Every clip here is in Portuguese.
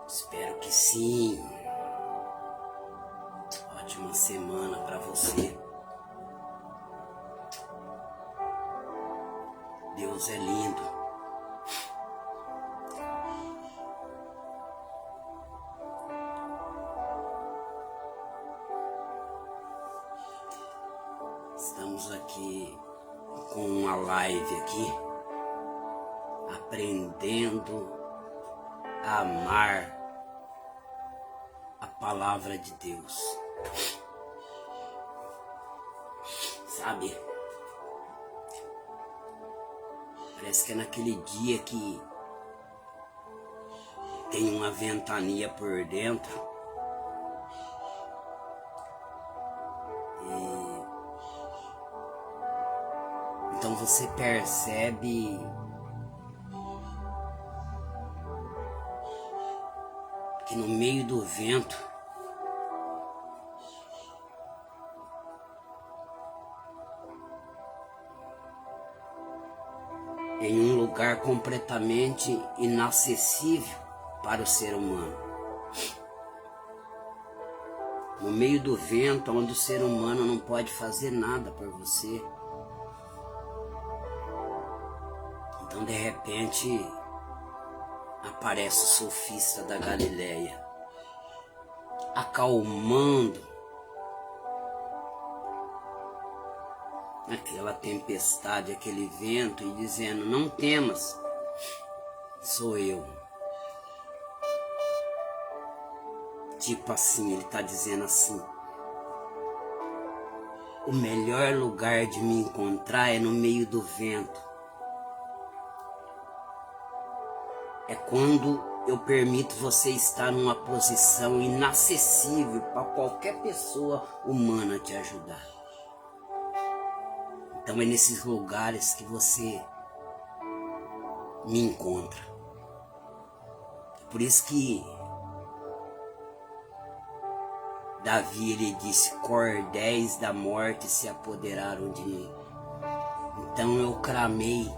Espero que sim. Ótima semana para você. Deus é lindo. Estamos aqui com uma live aqui, aprendendo a amar a palavra de Deus. Sabe? Parece que é naquele dia que tem uma ventania por dentro e então você percebe que no meio do vento em um lugar completamente inacessível para o ser humano. No meio do vento, onde o ser humano não pode fazer nada por você. Então, de repente, aparece o sofista da Galileia, acalmando aquela tempestade, aquele vento, e dizendo: não temas, sou eu. Tipo assim, ele está dizendo assim: o melhor lugar de me encontrar é no meio do vento. É quando eu permito você estar numa posição inacessível para qualquer pessoa humana te ajudar. Então é nesses lugares que você me encontra. Por isso que Davi, ele disse: cordéis da morte se apoderaram de mim. Então eu clamei.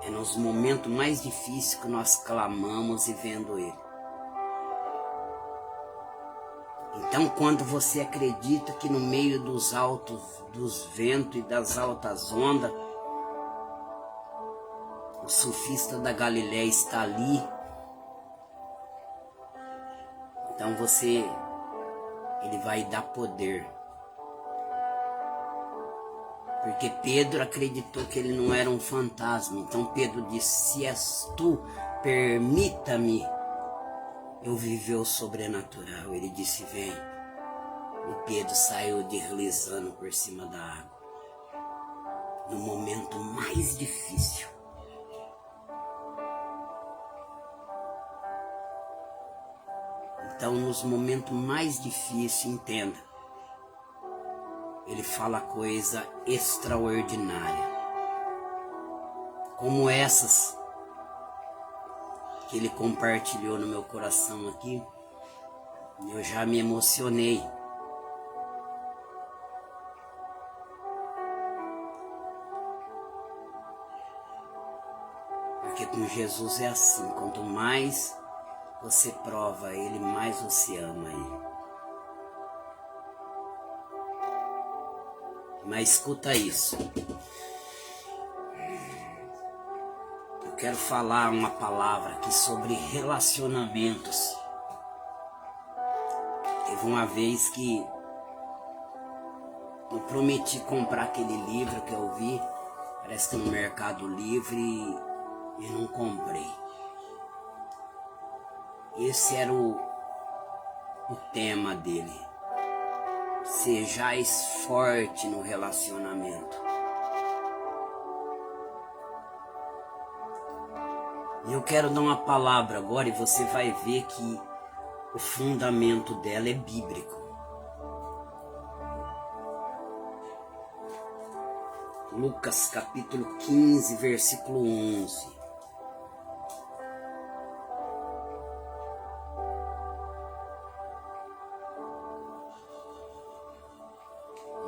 É nos momentos mais difíceis que nós clamamos e vendo Ele. Então, quando você acredita que no meio dos altos, dos ventos e das altas ondas, o sofista da Galileia está ali, então ele vai dar poder. Porque Pedro acreditou que ele não era um fantasma. Então Pedro disse: se és tu, permita-me eu viver o sobrenatural. Ele disse: vem. E Pedro saiu deslizando por cima da água. No momento mais difícil. Então, nos momentos mais difíceis, entenda, ele fala coisa extraordinária, como essas que ele compartilhou no meu coração aqui. Eu já me emocionei. Porque com Jesus é assim: quanto mais você prova Ele, mais você ama Ele. Mas escuta isso. Eu quero falar uma palavra aqui sobre relacionamentos. Teve uma vez que eu prometi comprar aquele livro que eu vi, parece que no Mercado Livre, e não comprei. Esse era o tema dele. Sejais forte no relacionamento. E eu quero dar uma palavra agora e você vai ver que o fundamento dela é bíblico. Lucas capítulo 15, versículo 11.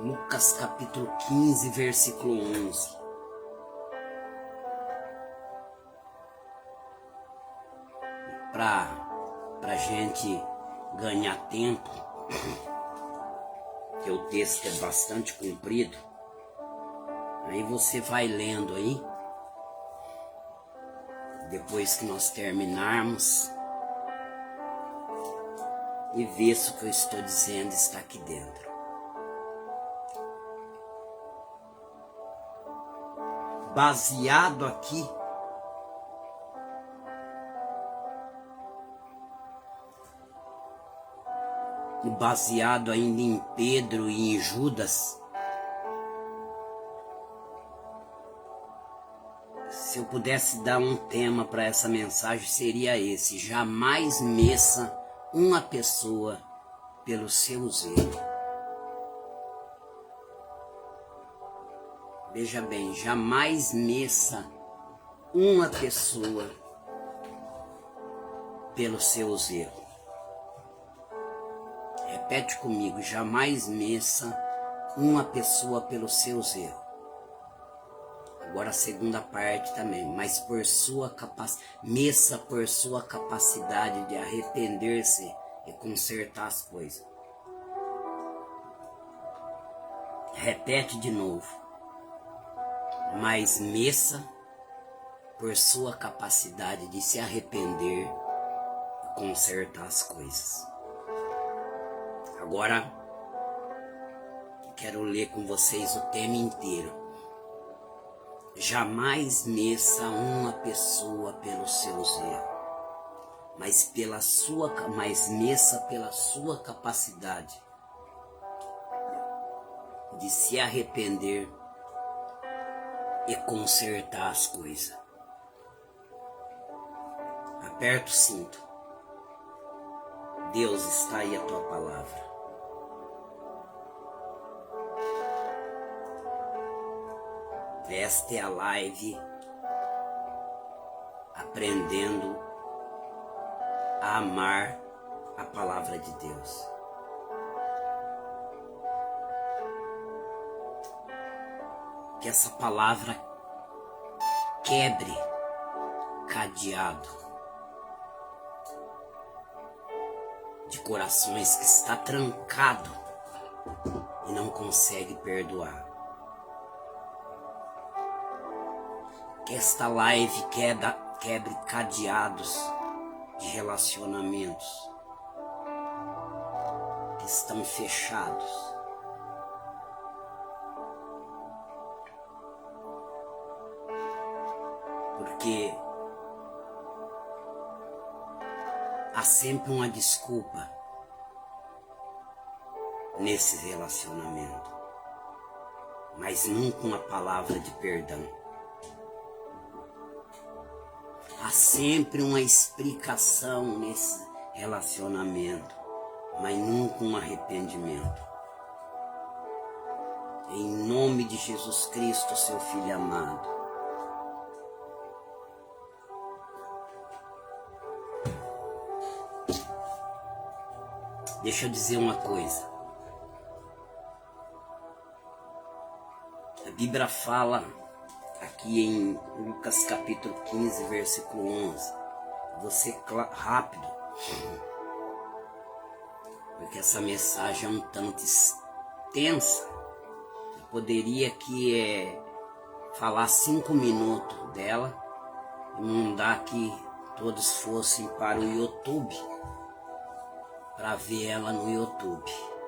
Lucas capítulo 15, versículo 11. para gente ganhar tempo, que o texto é bastante comprido, aí você vai lendo aí, depois que nós terminarmos, e vê se o que eu estou dizendo está aqui dentro. Baseado aqui e baseado ainda em Pedro e em Judas, se eu pudesse dar um tema para essa mensagem, seria esse: jamais meça uma pessoa pelo seu zelo. Veja bem, jamais meça uma pessoa pelo seu zelo. Repete comigo: jamais meça uma pessoa pelo seu zelo. Agora a segunda parte também: mas por sua meça por sua capacidade de arrepender-se e consertar as coisas. Repete de novo: mas meça por sua capacidade de se arrepender e consertar as coisas. Agora quero ler com vocês o tema inteiro. Jamais meça uma pessoa pelo seu zelo, mas meça pela sua capacidade de se arrepender e consertar as coisas. Aperta o cinto. Deus, está aí a tua palavra. Esta é a live aprendendo a amar a palavra de Deus. Que essa palavra quebre cadeado de corações que está trancado e não consegue perdoar. Que esta live quebre cadeados de relacionamentos que estão fechados. Porque há sempre uma desculpa nesse relacionamento, mas nunca uma palavra de perdão. Há sempre uma explicação nesse relacionamento, mas nunca um arrependimento. Em nome de Jesus Cristo, seu Filho amado, deixa eu dizer uma coisa. A Bíblia fala aqui em Lucas capítulo 15, versículo 11. Vou ser rápido, porque essa mensagem é um tanto extensa. Eu poderia aqui falar 5 minutos dela e mandar que todos fossem para o YouTube, para ver ela no YouTube.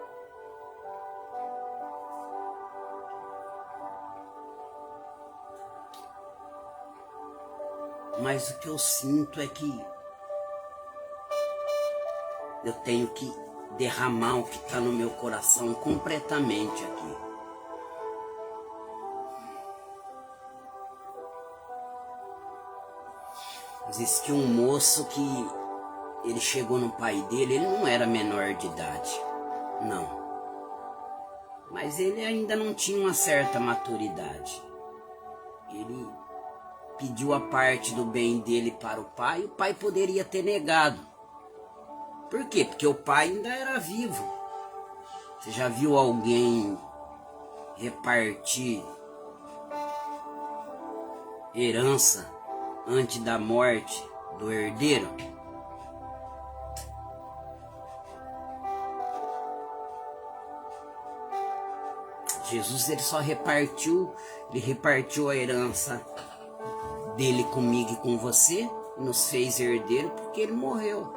Mas o que eu sinto é que eu tenho que derramar o que está no meu coração completamente aqui. Existiu um moço que ele chegou no pai dele, ele não era menor de idade, não. Mas ele ainda não tinha uma certa maturidade. Ele pediu a parte do bem dele para o pai, e o pai poderia ter negado. Por quê? Porque o pai ainda era vivo. Você já viu alguém repartir herança antes da morte do herdeiro? Jesus ele só repartiu, ele repartiu a herança dele comigo e com você, e nos fez herdeiro porque ele morreu.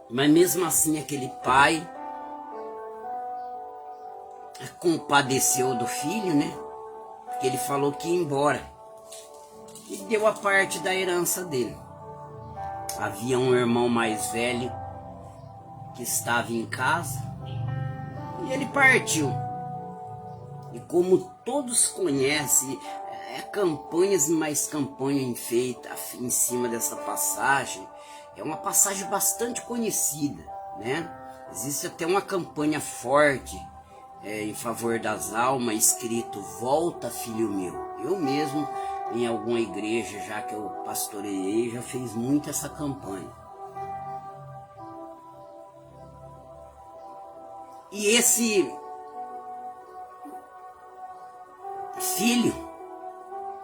Mas mesmo assim aquele pai compadeceu do filho, né? Porque ele falou que ia embora. E deu a parte da herança dele. Havia um irmão mais velho que estava em casa e ele partiu. E como todos conhecem, campanhas e mais campanha feita em cima dessa passagem. É uma passagem bastante conhecida, né? Existe até uma campanha forte em favor das almas, escrito "Volta, filho meu". Eu mesmo, em alguma igreja já que eu pastoreei, já fez muito essa campanha. E esse filho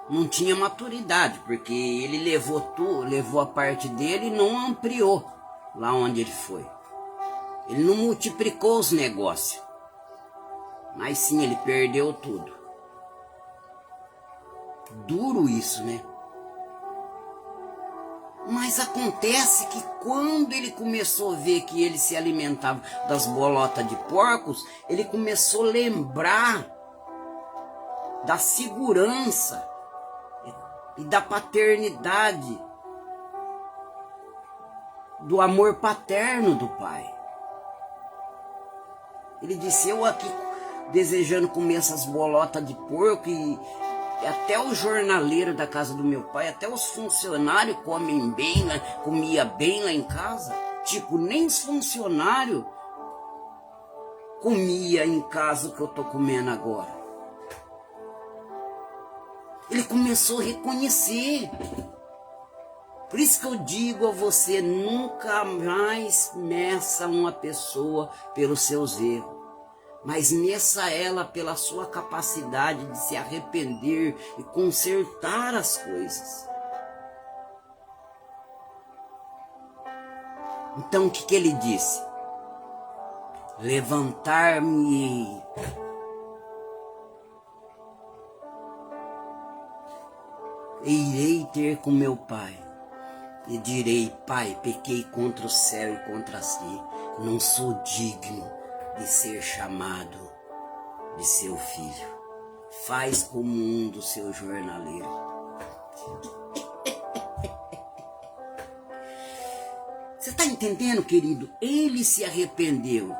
não tinha maturidade, porque ele levou a parte dele e não ampliou lá onde ele foi. Ele não multiplicou os negócios, mas sim ele perdeu tudo. Duro isso, né? Mas acontece que quando ele começou a ver que ele se alimentava das bolotas de porcos, ele começou a lembrar da segurança e da paternidade, do amor paterno do pai. Ele disse: eu aqui desejando comer essas bolotas de porco, e até o jornaleiro da casa do meu pai, até os funcionários comem bem, né? Comia bem lá em casa. Tipo, nem os funcionários comia em casa o que eu tô comendo agora. Ele começou a reconhecer. Por isso que eu digo a você: nunca mais meça uma pessoa pelos seus erros, mas meça ela pela sua capacidade de se arrepender e consertar as coisas. Então o que ele disse? Levantar-me e irei ter com meu pai, e direi: Pai, pequei contra o céu e contra ti, não sou digno de ser chamado de seu filho. Faz como um dos seus jornaleiros. Você está entendendo, querido? Ele se arrependeu.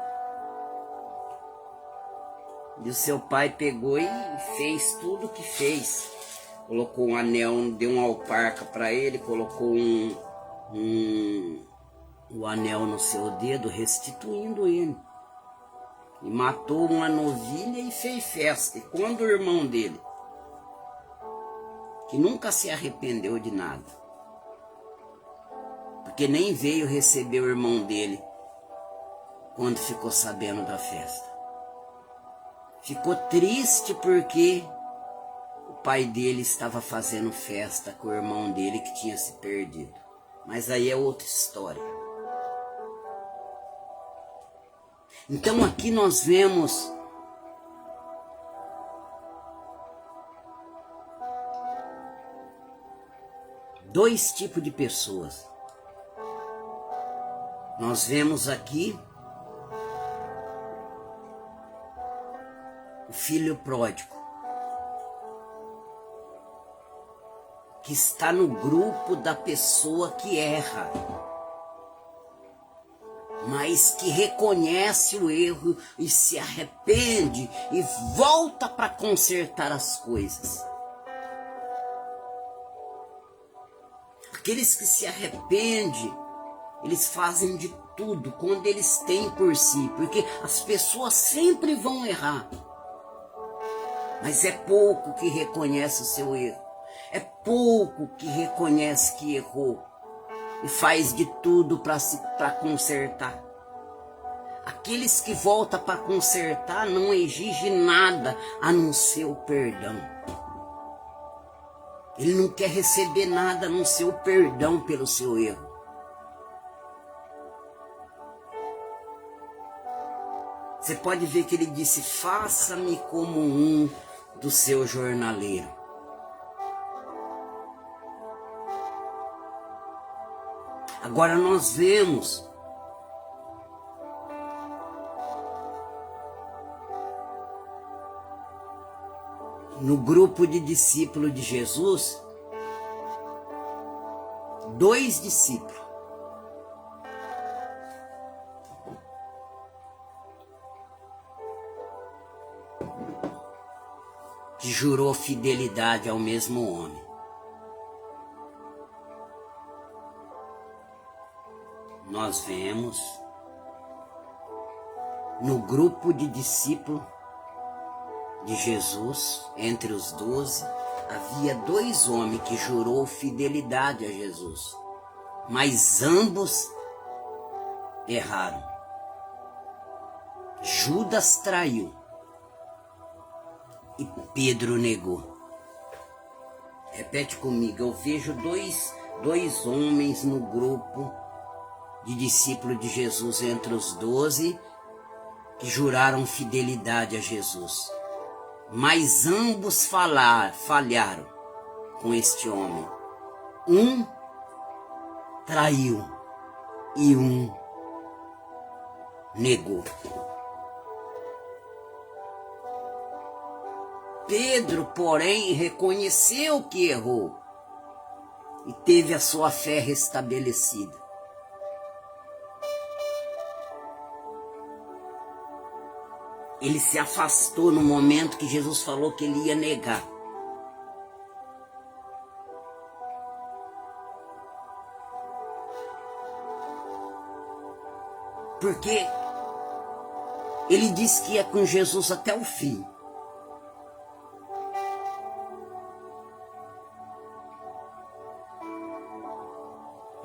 E o seu pai pegou e fez tudo o que fez. Colocou um anel, deu uma alparca para ele, colocou o anel no seu dedo, restituindo ele. E matou uma novilha e fez festa. E quando o irmão dele, que nunca se arrependeu de nada, porque nem veio receber o irmão dele quando ficou sabendo da festa, ficou triste porque o pai dele estava fazendo festa com o irmão dele que tinha se perdido. Mas aí é outra história. Então aqui nós vemos dois tipos de pessoas. Nós vemos aqui o filho pródigo, que está no grupo da pessoa que erra, mas que reconhece o erro e se arrepende e volta para consertar as coisas. Aqueles que se arrependem, eles fazem de tudo quando eles têm por si, porque as pessoas sempre vão errar, mas é pouco que reconhece o seu erro. É pouco que reconhece que errou e faz de tudo para consertar. Aqueles que voltam para consertar não exigem nada a não ser o perdão. Ele não quer receber nada a não ser o perdão pelo seu erro. Você pode ver que ele disse: faça-me como um do seu jornaleiro. Agora nós vemos no grupo de discípulos de Jesus, 2 discípulos. Que jurou fidelidade ao mesmo homem. Nós vemos no grupo de discípulos de Jesus, entre os 12, havia 2 homens que jurou fidelidade a Jesus, mas ambos erraram. Judas traiu e Pedro negou. Repete comigo: eu vejo dois homens no grupo de discípulos de Jesus, entre os 12, que juraram fidelidade a Jesus, mas ambos falharam com este homem. Um traiu e um negou. Pedro, porém, reconheceu que errou e teve a sua fé restabelecida. Ele se afastou no momento que Jesus falou que ele ia negar. Porque ele disse que ia com Jesus até o fim.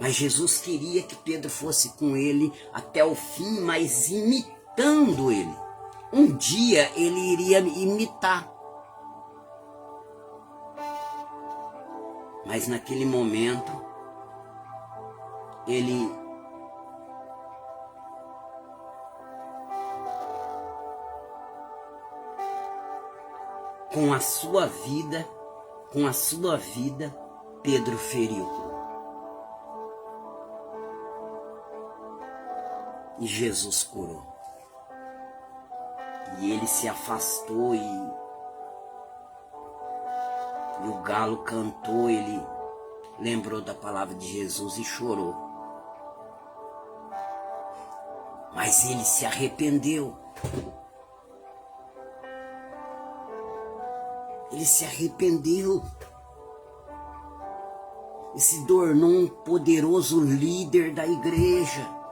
Mas Jesus queria que Pedro fosse com ele até o fim, mas imitando ele. Um dia ele iria imitar. Mas naquele momento, ele com a sua vida, Pedro feriu. E Jesus curou. E ele se afastou e o galo cantou, ele lembrou da palavra de Jesus e chorou. Mas ele se arrependeu. Ele se arrependeu e se tornou um poderoso líder da igreja.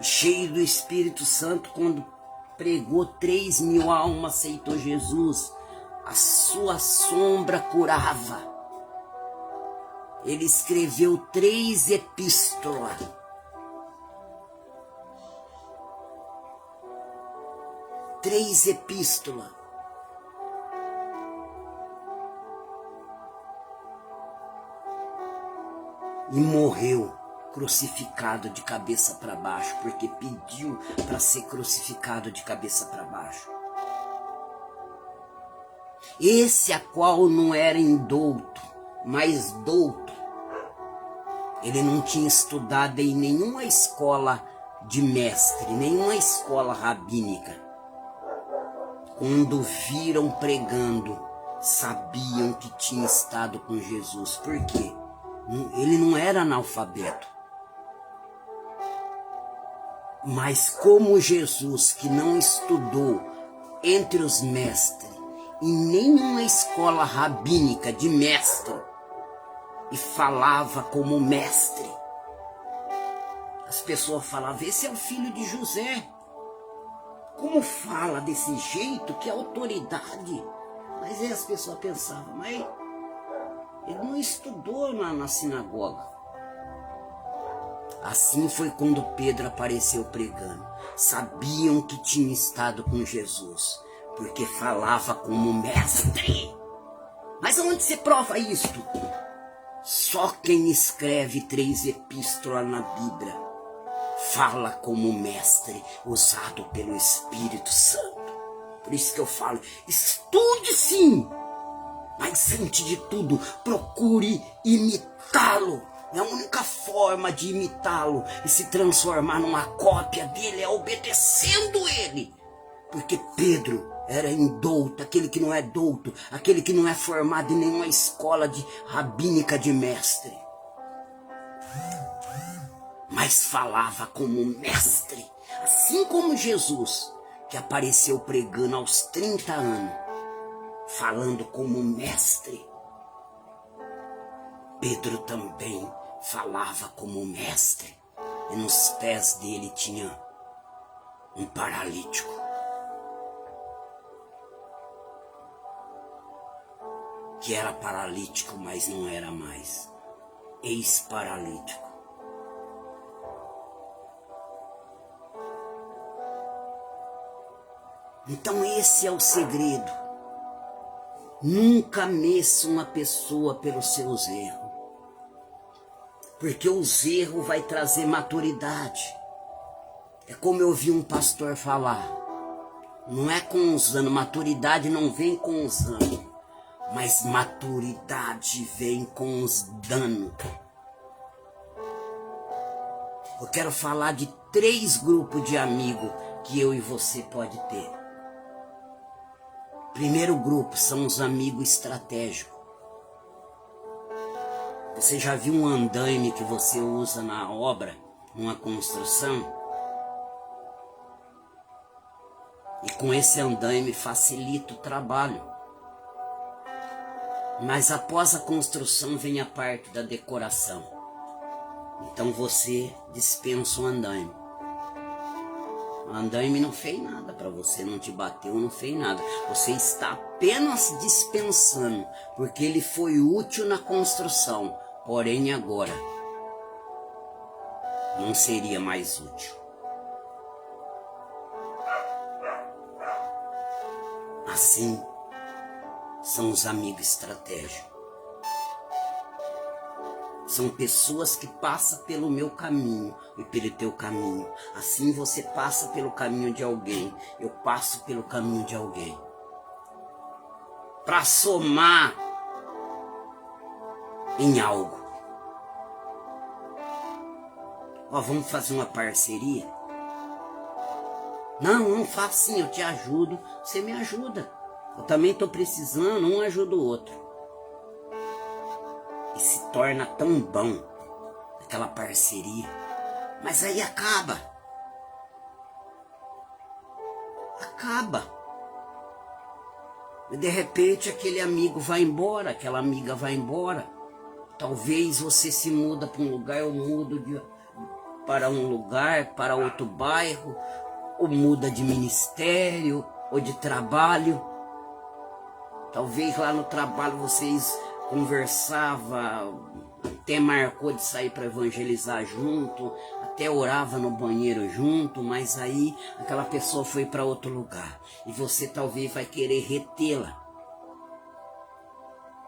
Cheio do Espírito Santo, quando pregou, 3.000 almas aceitou Jesus. A sua sombra curava. Ele escreveu 3 epístolas. E morreu crucificado de cabeça para baixo, porque pediu para ser crucificado de cabeça para baixo. Esse a qual não era indouto, mas douto. Ele não tinha estudado em nenhuma escola de mestre, nenhuma escola rabínica. Quando viram pregando, sabiam que tinha estado com Jesus. Por quê? Ele não era analfabeto. Mas como Jesus, que não estudou entre os mestres, em nenhuma escola rabínica de mestre, e falava como mestre, as pessoas falavam: esse é o filho de José. Como fala desse jeito, que autoridade. Mas aí as pessoas pensavam: mas ele não estudou na sinagoga. Assim foi quando Pedro apareceu pregando. Sabiam que tinha estado com Jesus, porque falava como mestre. Mas aonde se prova isto? Só quem escreve 3 epístolas na Bíblia fala como mestre, usado pelo Espírito Santo. Por isso que eu falo, estude sim, mas antes de tudo, procure imitá-lo. É a única forma de imitá-lo e se transformar numa cópia dele é obedecendo ele. Porque Pedro era indouto, aquele que não é douto, aquele que não é formado em nenhuma escola rabínica de mestre. Mas falava como mestre, assim como Jesus, que apareceu pregando aos 30 anos, falando como mestre. Pedro também falava como mestre, e nos pés dele tinha um paralítico. Que era paralítico, mas não era mais. Ex-paralítico. Então esse é o segredo. Nunca meça uma pessoa pelos seus erros. Porque os erros vai trazer maturidade. É como eu vi um pastor falar. Não é com os anos, maturidade não vem com os anos. Mas maturidade vem com os danos. Eu quero falar de 3 grupos de amigos que eu e você pode ter. Primeiro grupo são os amigos estratégicos. Você já viu um andaime que você usa na obra, numa construção? E com esse andaime facilita o trabalho. Mas após a construção vem a parte da decoração. Então você dispensa o andaime. O andaime não fez nada para você, não te bateu, não fez nada. Você está apenas dispensando, porque ele foi útil na construção. Porém agora não seria mais útil. Assim são os amigos estratégicos. São pessoas que passam pelo meu caminho e pelo teu caminho. Assim você passa pelo caminho de alguém, eu passo pelo caminho de alguém. Para somar em algo. Ó, vamos fazer uma parceria? Não faço assim, eu te ajudo, você me ajuda. Eu também estou precisando, um ajuda o outro. E se torna tão bom aquela parceria. Mas aí acaba. E de repente aquele amigo vai embora, aquela amiga vai embora. Talvez você se muda para um lugar, eu mudo para um lugar, para outro bairro, ou muda de ministério, ou de trabalho. Talvez lá no trabalho vocês conversavam, até marcou de sair para evangelizar junto, até orava no banheiro junto, mas aí aquela pessoa foi para outro lugar. E você talvez vai querer retê-la.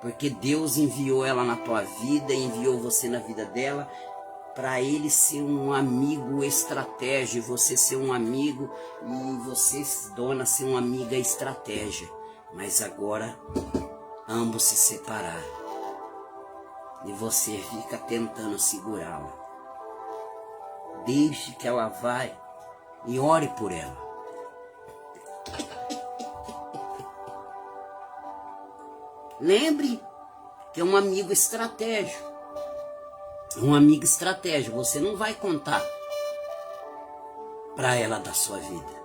Porque Deus enviou ela na tua vida, enviou você na vida dela, para ele ser um amigo estratégia, você ser um amigo e você se torna ser uma amiga estratégia. Mas agora ambos se separaram e você fica tentando segurá-la. Deixe que ela vá e ore por ela. Lembre que é um amigo estratégico. Um amigo estratégico, você não vai contar para ela da sua vida.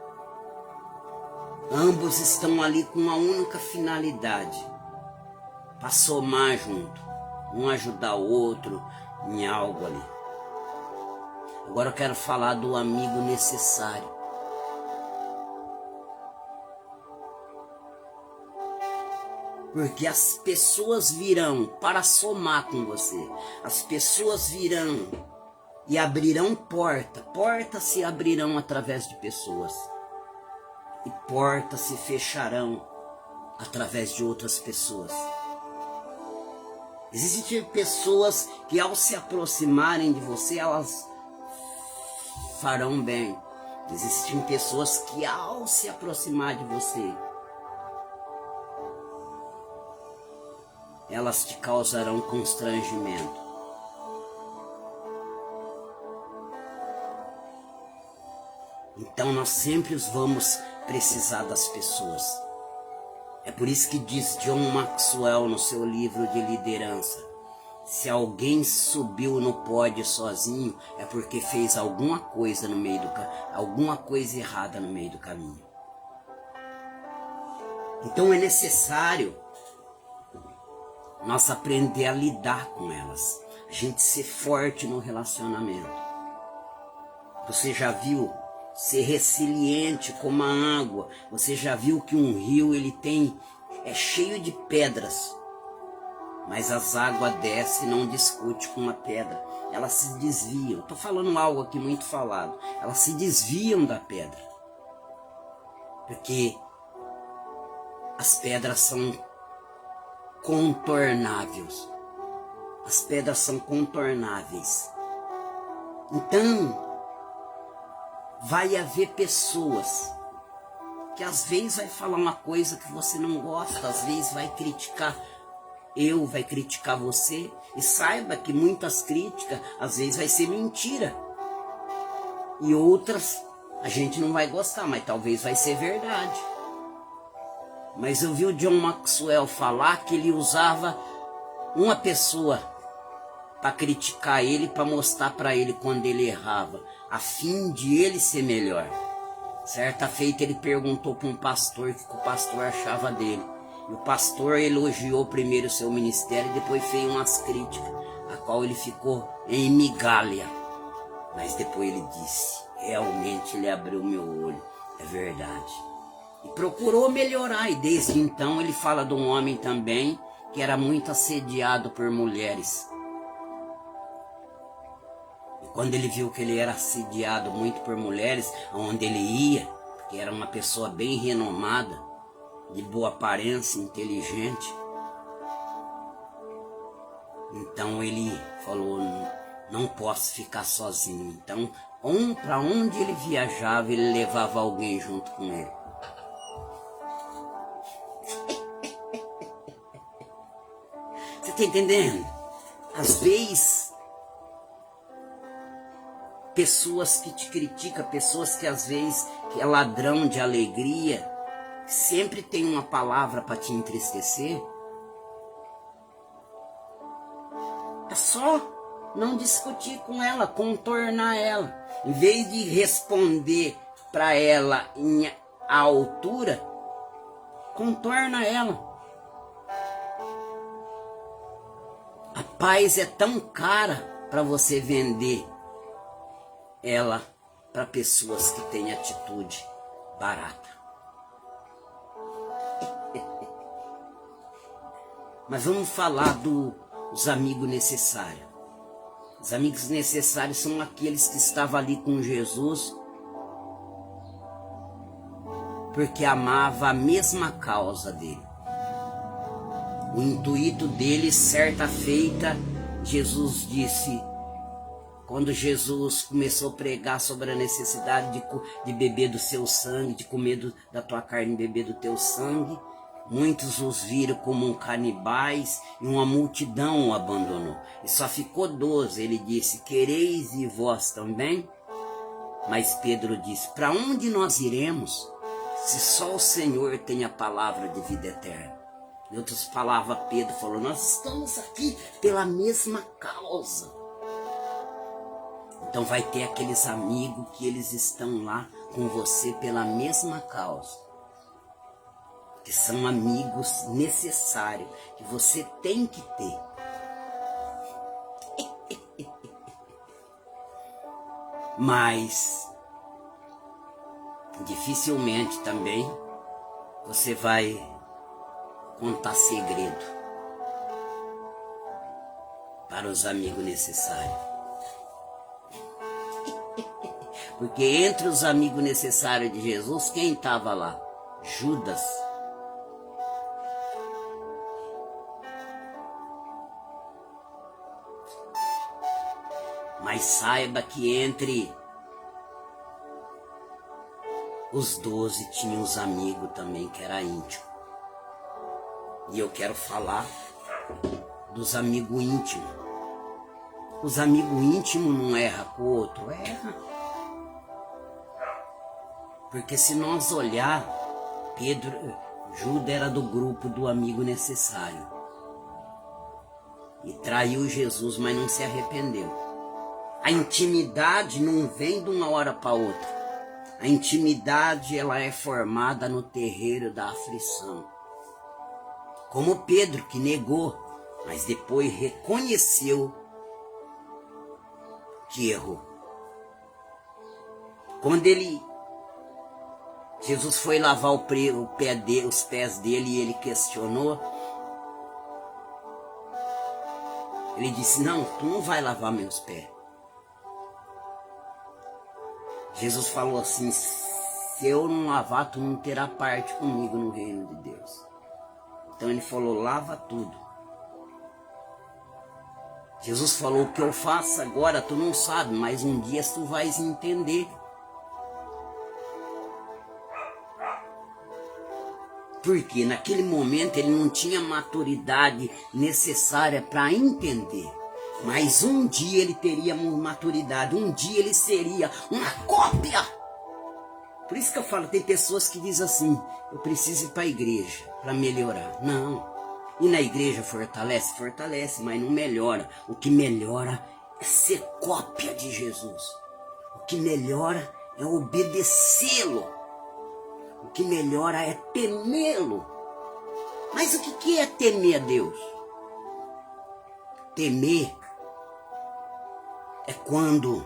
Ambos estão ali com uma única finalidade, para somar junto, um ajudar o outro em algo ali. Agora eu quero falar do amigo necessário. Porque as pessoas virão para somar com você. As pessoas virão e abrirão portas se abrirão através de pessoas. E portas se fecharão através de outras pessoas. Existem pessoas que ao se aproximarem de você, elas farão bem. Existem pessoas que, ao se aproximar de você, elas te causarão constrangimento. Então nós sempre vamos precisar das pessoas. É por isso que diz John Maxwell no seu livro de liderança: se alguém subiu no pódio sozinho, é porque fez alguma coisa no meio alguma coisa errada no meio do caminho. Então é necessário nós aprender a lidar com elas, a gente ser forte no relacionamento. Você já viu ser resiliente como a água? Você já viu que um rio é cheio de pedras, mas as águas descem e não discute com a pedra, elas se desviam. Estou falando algo aqui muito falado. Elas se desviam da pedra, porque as pedras são contornáveis. As pedras são contornáveis. Então, vai haver pessoas que às vezes vai falar uma coisa que você não gosta, às vezes vai criticar vai criticar você, e saiba que muitas críticas às vezes vai ser mentira, e outras a gente não vai gostar, mas talvez vai ser verdade. Mas eu vi o John Maxwell falar que ele usava uma pessoa para criticar ele, para mostrar para ele quando ele errava, a fim de ele ser melhor. Certa feita ele perguntou para um pastor o que o pastor achava dele. E o pastor elogiou primeiro o seu ministério e depois fez umas críticas, a qual ele ficou em migalha. Mas depois ele disse: realmente ele abriu meu olho, é verdade. E procurou melhorar, e desde então ele fala de um homem também que era muito assediado por mulheres. E quando ele viu que ele era assediado muito por mulheres, aonde ele ia, porque era uma pessoa bem renomada, de boa aparência, inteligente, então ele falou: não posso ficar sozinho. Então, para onde ele viajava, ele levava alguém junto com ele. Você está entendendo? Às vezes, pessoas que te criticam, pessoas que às vezes que é ladrão de alegria, sempre tem uma palavra para te entristecer, é só não discutir com ela, contornar ela. Em vez de responder para ela à altura, contorna ela. A paz é tão cara para você vender ela para pessoas que têm atitude barata. Mas vamos falar dos amigos necessários. Os amigos necessários são aqueles que estavam ali com Jesus porque amava a mesma causa dele. O intuito dele, certa feita, Jesus disse, quando Jesus começou a pregar sobre a necessidade de beber do seu sangue, de comer da tua carne e beber do teu sangue, muitos os viram como canibais e uma multidão o abandonou. E só ficou 12. Ele disse: quereis e vós também? Mas Pedro disse: para onde nós iremos, se só o Senhor tem a palavra de vida eterna? Em outras palavras, Pedro falou: nós estamos aqui pela mesma causa. Então vai ter aqueles amigos que eles estão lá com você pela mesma causa, que são amigos necessários, que você tem que ter. Mas dificilmente também você vai contar segredo para os amigos necessários. Porque entre os amigos necessários de Jesus, quem estava lá? Judas. Mas saiba que entre Os 12 tinham os amigos também, que era íntimo. E eu quero falar dos amigos íntimos. Os amigos íntimos não erram com o outro, erra. Porque se nós olhar, Judas era do grupo do amigo necessário. E traiu Jesus, mas não se arrependeu. A intimidade não vem de uma hora para outra. A intimidade, ela é formada no terreiro da aflição. Como Pedro, que negou, mas depois reconheceu que errou. Quando Jesus foi lavar os pés dele e ele questionou, ele disse, não, tu não vai lavar meus pés. Jesus falou assim, se eu não lavar, tu não terá parte comigo no reino de Deus. Então ele falou, lava tudo. Jesus falou, o que eu faço agora tu não sabe, mas um dia tu vais entender. Porque naquele momento ele não tinha maturidade necessária para entender. Mas um dia ele teria maturidade, um dia ele seria uma cópia. Por isso que eu falo, tem pessoas que dizem assim, eu preciso ir para a igreja para melhorar. Não. E na igreja fortalece? Fortalece, mas não melhora. O que melhora é ser cópia de Jesus. O que melhora é obedecê-lo. O que melhora é temê-lo. Mas o que é temer a Deus? Temer é quando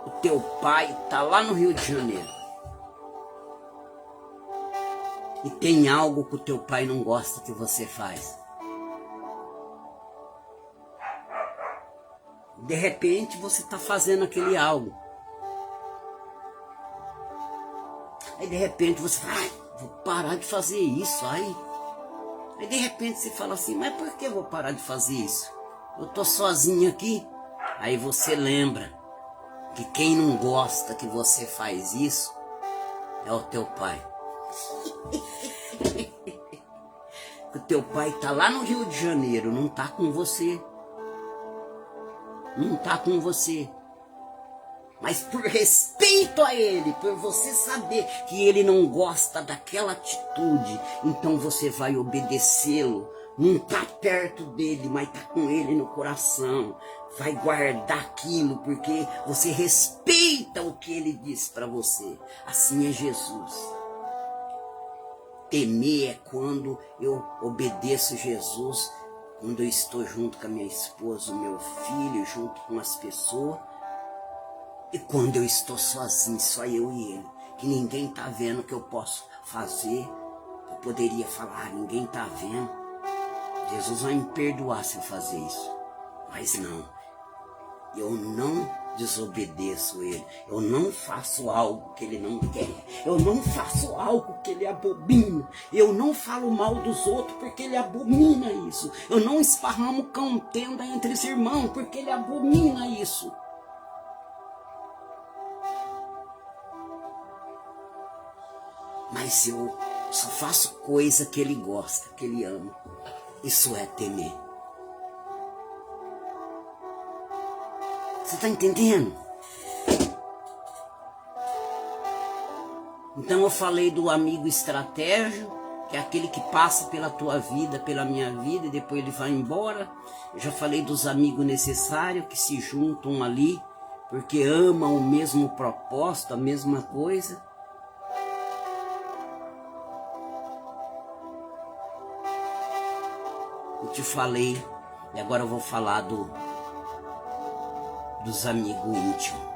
o teu pai está lá no Rio de Janeiro e tem algo que o teu pai não gosta que você faz. De repente você está fazendo aquele algo. Aí de repente você fala, ai, vou parar de fazer isso, ai. Aí de repente você fala assim, mas por que eu vou parar de fazer isso? Eu estou sozinho aqui. Aí você lembra que quem não gosta que você faz isso é o teu pai. O teu pai está lá no Rio de Janeiro, não está com você. Não está com você. Mas por respeito a ele, por você saber que ele não gosta daquela atitude, então você vai obedecê-lo. Não está perto dele, mas está com ele no coração. Vai guardar aquilo, porque você respeita o que ele disse para você. Assim é Jesus. Temer é quando eu obedeço Jesus, quando eu estou junto com a minha esposa, o meu filho, junto com as pessoas. E quando eu estou sozinho, só eu e ele, que ninguém está vendo o que eu posso fazer, eu poderia falar, ninguém está vendo. Jesus vai me perdoar se eu fazer isso. Mas não, eu não desobedeço ele, eu não faço algo que ele não quer, eu não faço algo que ele abomina, eu não falo mal dos outros porque ele abomina isso, eu não esparramo contenda entre os irmãos porque ele abomina isso. Mas eu só faço coisa que ele gosta, que ele ama. Isso é temer. Você está entendendo? Então eu falei do amigo estratégico, que é aquele que passa pela tua vida, pela minha vida, e depois ele vai embora. Eu já falei dos amigos necessários, que se juntam ali, porque amam o mesmo propósito, a mesma coisa. Eu te falei, e agora eu vou falar dos amigos íntimos.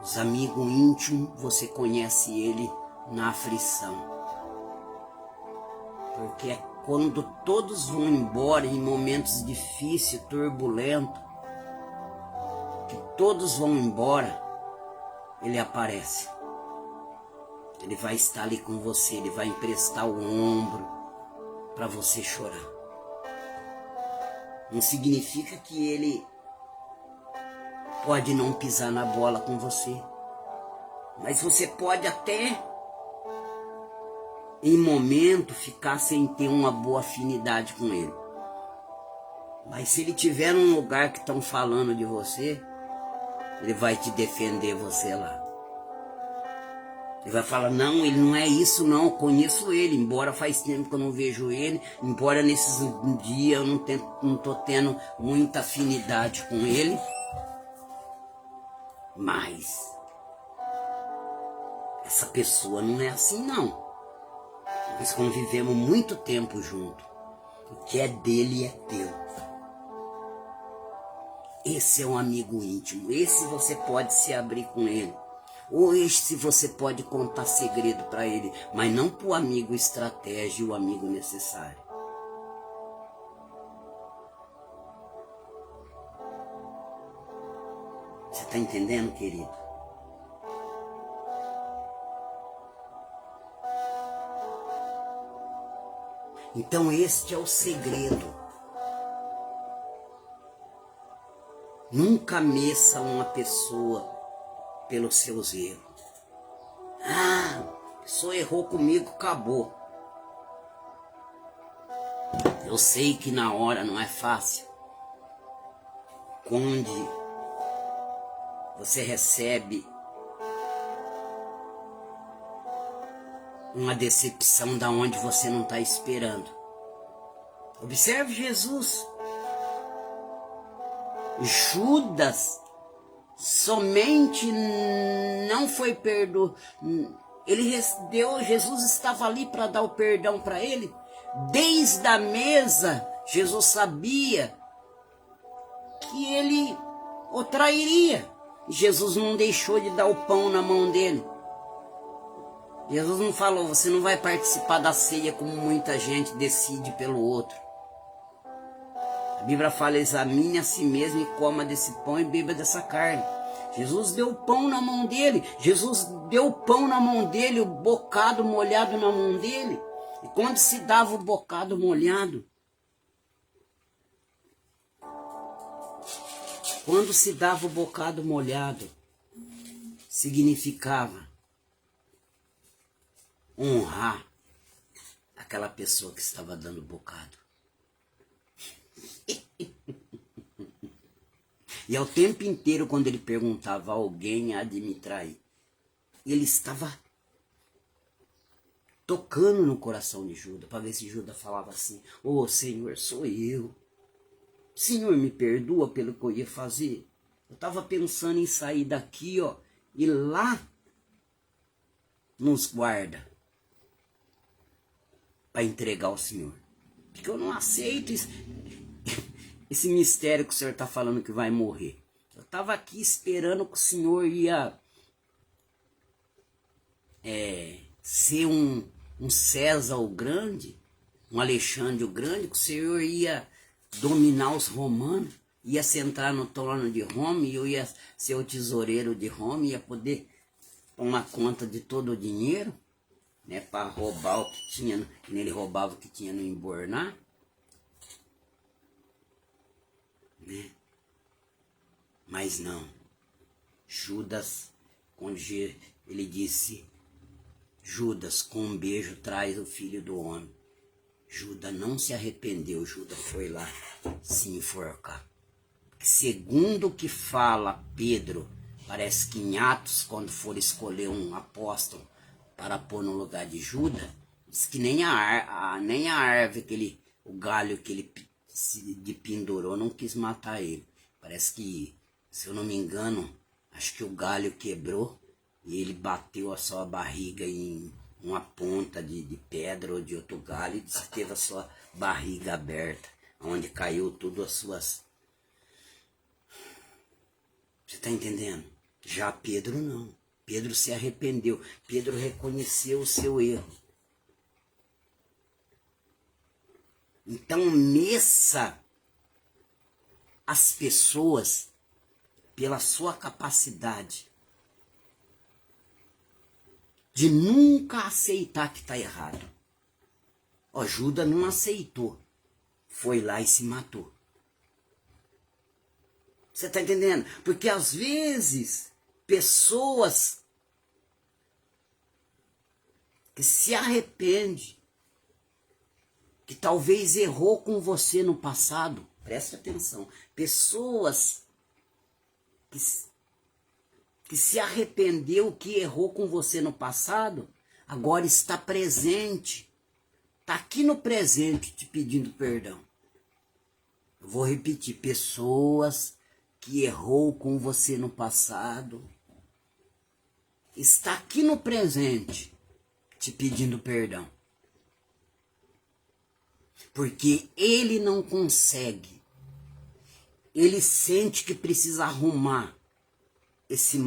Os amigos íntimos, você conhece ele na aflição. Porque é quando todos vão embora em momentos difíceis, turbulentos, que todos vão embora, ele aparece. Ele vai estar ali com você, ele vai emprestar o ombro para você chorar. Não significa que ele pode não pisar na bola com você, mas você pode até, em momento, ficar sem ter uma boa afinidade com ele. Mas se ele tiver num lugar que estão falando de você, ele vai te defender você lá. Ele vai falar, não, ele não é isso não, eu conheço ele, embora faz tempo que eu não vejo ele, embora nesses dias eu não tô tendo muita afinidade com ele, mas essa pessoa não é assim não. Nós convivemos muito tempo junto, o que é dele é teu. Esse é um amigo íntimo, esse você pode se abrir com ele. Ou este você pode contar segredo para ele, mas não para o amigo estratégia e o amigo necessário. Você está entendendo, querido? Então este é o segredo. Nunca meça uma pessoa pelos seus erros. Ah, a pessoa errou comigo, acabou. Eu sei que na hora não é fácil. Quando você recebe uma decepção da onde você não está esperando. Observe Jesus. Judas somente não foi perdoado. Jesus estava ali para dar o perdão para ele. Desde a mesa, Jesus sabia que ele o trairia. Jesus não deixou de dar o pão na mão dele. Jesus não falou, você não vai participar da ceia como muita gente decide pelo outro. A Bíblia fala, examine a si mesmo e coma desse pão e beba dessa carne. Jesus deu o pão na mão dele. Jesus deu o pão na mão dele, o bocado molhado na mão dele. E quando se dava o bocado molhado, significava honrar aquela pessoa que estava dando o bocado. E ao tempo inteiro, quando ele perguntava, alguém há de me trair, ele estava tocando no coração de Judas, para ver se Judas falava assim, ô Senhor, sou eu. Senhor, me perdoa pelo que eu ia fazer. Eu estava pensando em sair daqui, ó, e lá nos guarda para entregar ao Senhor. Porque eu não aceito esse mistério que o Senhor está falando que vai morrer. Eu estava aqui esperando que o Senhor ia ser um César o Grande, um Alexandre o Grande, que o Senhor ia dominar os romanos, ia sentar no trono de Roma, e eu ia ser o tesoureiro de Roma, ia poder tomar conta de todo o dinheiro, né, para roubar o que tinha, ele roubava o que tinha no embornar, né? Mas não, Judas, quando ele disse, Judas, com um beijo traz o filho do homem, Judas não se arrependeu, Judas foi lá se enforcar. Segundo o que fala Pedro, parece que em Atos, quando for escolher um apóstolo para pôr no lugar de Judas, diz que nem a árvore, o galho que ele se pendurou, não quis matar ele. Parece que, se eu não me engano, acho que o galho quebrou e ele bateu a sua barriga em uma ponta de pedra ou de outro galho e disse que teve a sua barriga aberta, onde caiu tudo as suas... Você está entendendo? Já Pedro não. Pedro se arrependeu. Pedro reconheceu o seu erro. Então meça as pessoas pela sua capacidade de nunca aceitar que está errado. Ó, Judas não aceitou. Foi lá e se matou. Você está entendendo? Porque às vezes, pessoas que se arrependem, que talvez errou com você no passado, preste atenção, pessoas que se arrependeu, que errou com você no passado, agora está presente, está aqui no presente te pedindo perdão. Eu vou repetir, pessoas que errou com você no passado, está aqui no presente te pedindo perdão. Porque ele não consegue, ele sente que precisa arrumar esse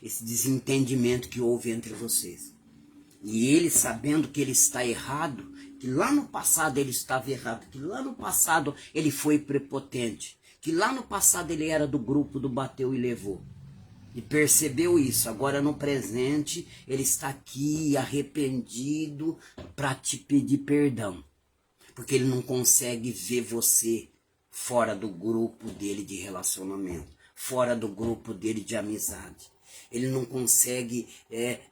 esse desentendimento que houve entre vocês. E ele, sabendo que ele está errado, que lá no passado ele estava errado, que lá no passado ele foi prepotente, que lá no passado ele era do grupo do bateu e levou. E percebeu isso. Agora no presente ele está aqui arrependido para te pedir perdão. Porque ele não consegue ver você fora do grupo dele de relacionamento, fora do grupo dele de amizade. Ele não consegue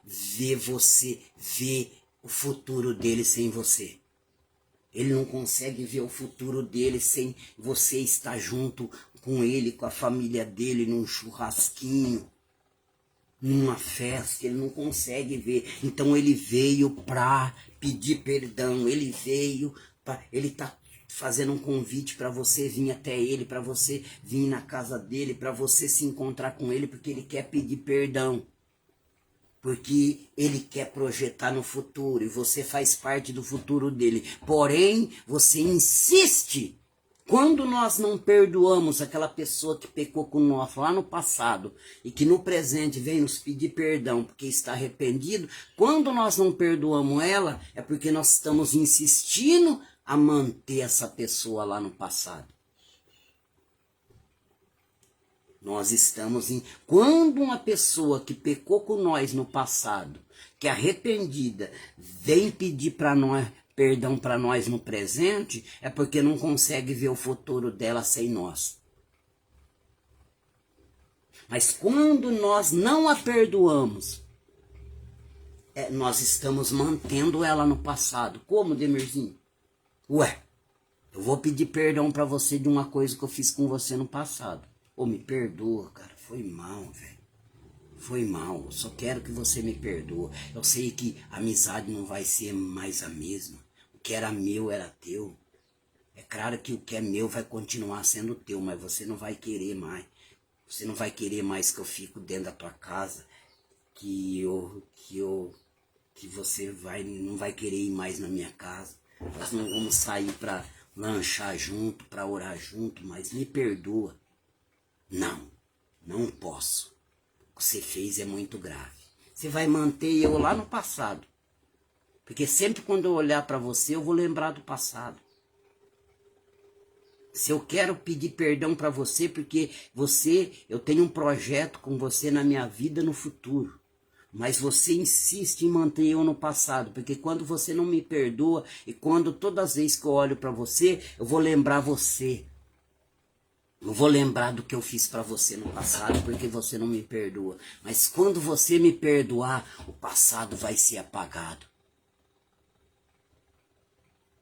ver você, ver o futuro dele sem você. Ele não consegue ver o futuro dele sem você estar junto com ele, com a família dele, num churrasquinho, numa festa. Ele não consegue ver. Então ele veio para pedir perdão. Ele veio, ele está fazendo um convite para você vir até ele, para você vir na casa dele, para você se encontrar com ele, porque ele quer pedir perdão. Porque ele quer projetar no futuro e você faz parte do futuro dele. Porém, você insiste. Quando nós não perdoamos aquela pessoa que pecou com nós lá no passado e que no presente vem nos pedir perdão porque está arrependido, quando nós não perdoamos ela, é porque nós estamos insistindo a manter essa pessoa lá no passado. Nós estamos em... Quando uma pessoa que pecou com nós no passado, que é arrependida, vem pedir para nós perdão para nós no presente, é porque não consegue ver o futuro dela sem nós. Mas quando nós não a perdoamos, nós estamos mantendo ela no passado. Como, Demirzinho? Ué, eu vou pedir perdão para você de uma coisa que eu fiz com você no passado. Ô, me perdoa, cara, foi mal, velho. Foi mal, eu só quero que você me perdoe. Eu sei que a amizade não vai ser mais a mesma. O que era meu era teu. É claro que o que é meu vai continuar sendo teu, mas você não vai querer mais. Você não vai querer mais que eu fico dentro da tua casa, que você não vai querer ir mais na minha casa. Nós não vamos sair para lanchar junto, para orar junto, mas me perdoa. Não posso. O que você fez é muito grave. Você vai manter eu lá no passado. Porque sempre quando eu olhar para você, eu vou lembrar do passado. Se eu quero pedir perdão para você, porque eu tenho um projeto com você na minha vida no futuro. Mas você insiste em manter eu no passado, porque quando você não me perdoa, e quando todas as vezes que eu olho para você, eu vou lembrar você. Eu vou lembrar do que eu fiz para você no passado, porque você não me perdoa. Mas quando você me perdoar, o passado vai ser apagado.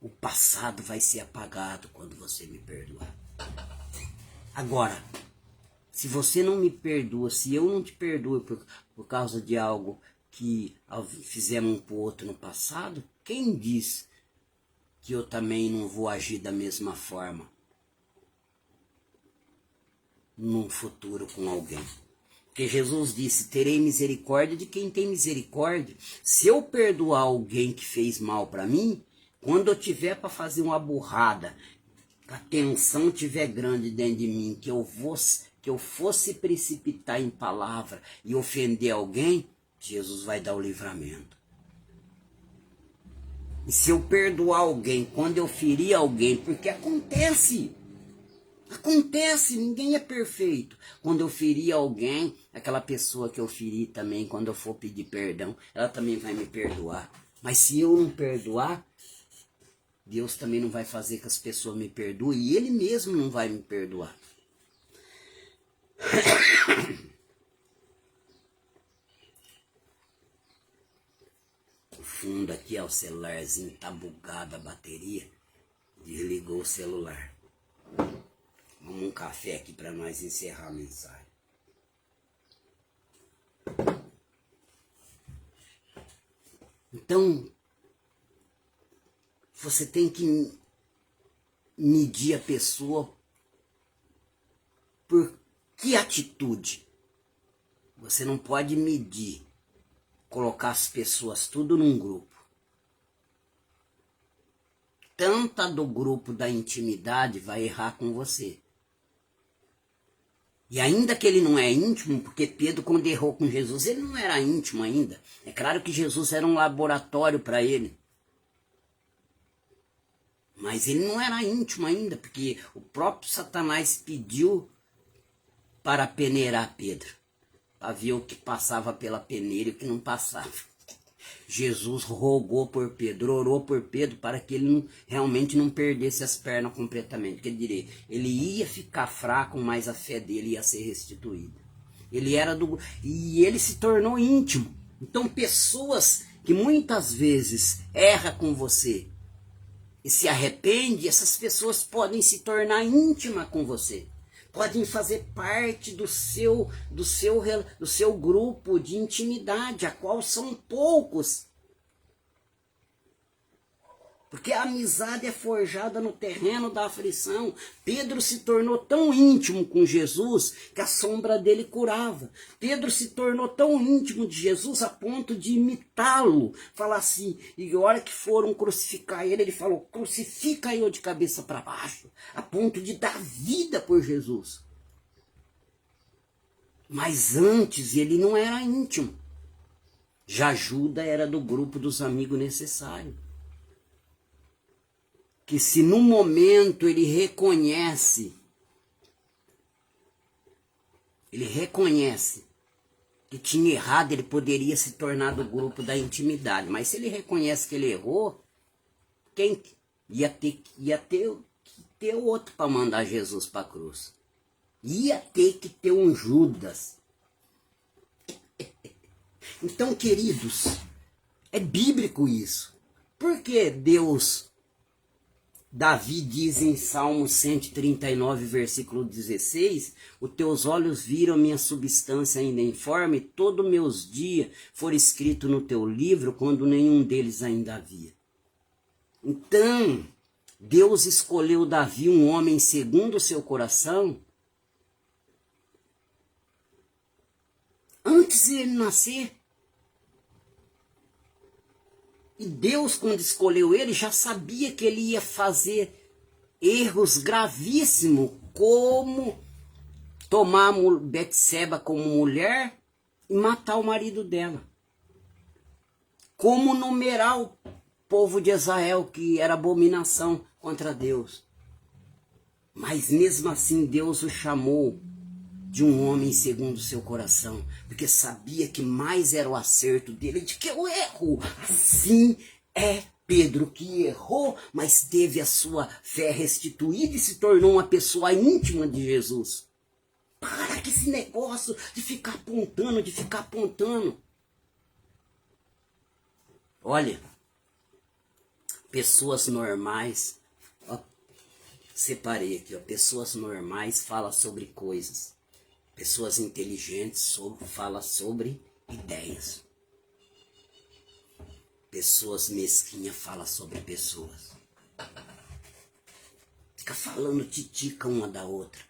O passado vai ser apagado quando você me perdoar. Agora, se você não me perdoa, se eu não te perdoo por causa de algo que fizemos um pro outro no passado, quem diz que eu também não vou agir da mesma forma num futuro com alguém? Porque Jesus disse, terei misericórdia de quem tem misericórdia. Se eu perdoar alguém que fez mal para mim, quando eu tiver para fazer uma burrada, a tensão tiver grande dentro de mim, que eu fosse precipitar em palavra e ofender alguém, Jesus vai dar o livramento. E se eu perdoar alguém, quando eu ferir alguém, porque acontece, ninguém é perfeito. Quando eu ferir alguém, aquela pessoa que eu feri também, quando eu for pedir perdão, ela também vai me perdoar. Mas se eu não perdoar, Deus também não vai fazer que as pessoas me perdoem e Ele mesmo não vai me perdoar. O fundo aqui, ó, o celularzinho tá bugado a bateria. Desligou o celular. Vamos um café aqui para nós encerrar a mensagem. Então, você tem que medir a pessoa por que atitude. Você não pode medir, colocar as pessoas tudo num grupo. Tanta do grupo da intimidade vai errar com você. E ainda que ele não é íntimo, porque Pedro, quando errou com Jesus, ele não era íntimo ainda. É claro que Jesus era um laboratório para ele. Mas ele não era íntimo ainda, porque o próprio Satanás pediu para peneirar Pedro. Para ver o que passava pela peneira e o que não passava. Jesus rogou por Pedro, orou por Pedro para que ele realmente não perdesse as pernas completamente. Quer dizer, ele ia ficar fraco, mas a fé dele ia ser restituída. E ele se tornou íntimo. Então pessoas que muitas vezes erram com você e se arrependem, essas pessoas podem se tornar íntimas com você. Podem fazer parte do seu grupo de intimidade, a qual são poucos. Porque a amizade é forjada no terreno da aflição. Pedro se tornou tão íntimo com Jesus que a sombra dele curava. Pedro se tornou tão íntimo de Jesus a ponto de imitá-lo. Falar assim, e a hora que foram crucificar ele, ele falou, crucifica eu de cabeça para baixo. A ponto de dar vida por Jesus. Mas antes ele não era íntimo. Já Judas era do grupo dos amigos necessários. Que se no momento ele reconhece que tinha errado, ele poderia se tornar do grupo da intimidade. Mas se ele reconhece que ele errou, quem ia ter que ter outro para mandar Jesus para a cruz. Ia ter que ter um Judas. Então, queridos, é bíblico isso. Por que Davi diz em Salmo 139, versículo 16, os teus olhos viram minha substância ainda informe, todos meus dias foram escritos no teu livro, quando nenhum deles ainda havia. Então, Deus escolheu Davi, um homem segundo o seu coração, antes de ele nascer. E Deus, quando escolheu ele, já sabia que ele ia fazer erros gravíssimos, como tomar Betseba como mulher e matar o marido dela. Como numerar o povo de Israel, que era abominação contra Deus. Mas mesmo assim Deus o chamou de um homem segundo o seu coração, porque sabia que mais era o acerto dele de que o erro. Assim é Pedro, que errou, mas teve a sua fé restituída e se tornou uma pessoa íntima de Jesus. Para com esse negócio de ficar apontando. Olha, pessoas normais, ó, separei aqui, ó, pessoas normais falam sobre coisas. Pessoas inteligentes falam sobre ideias. Pessoas mesquinhas falam sobre pessoas. Fica falando titica uma da outra.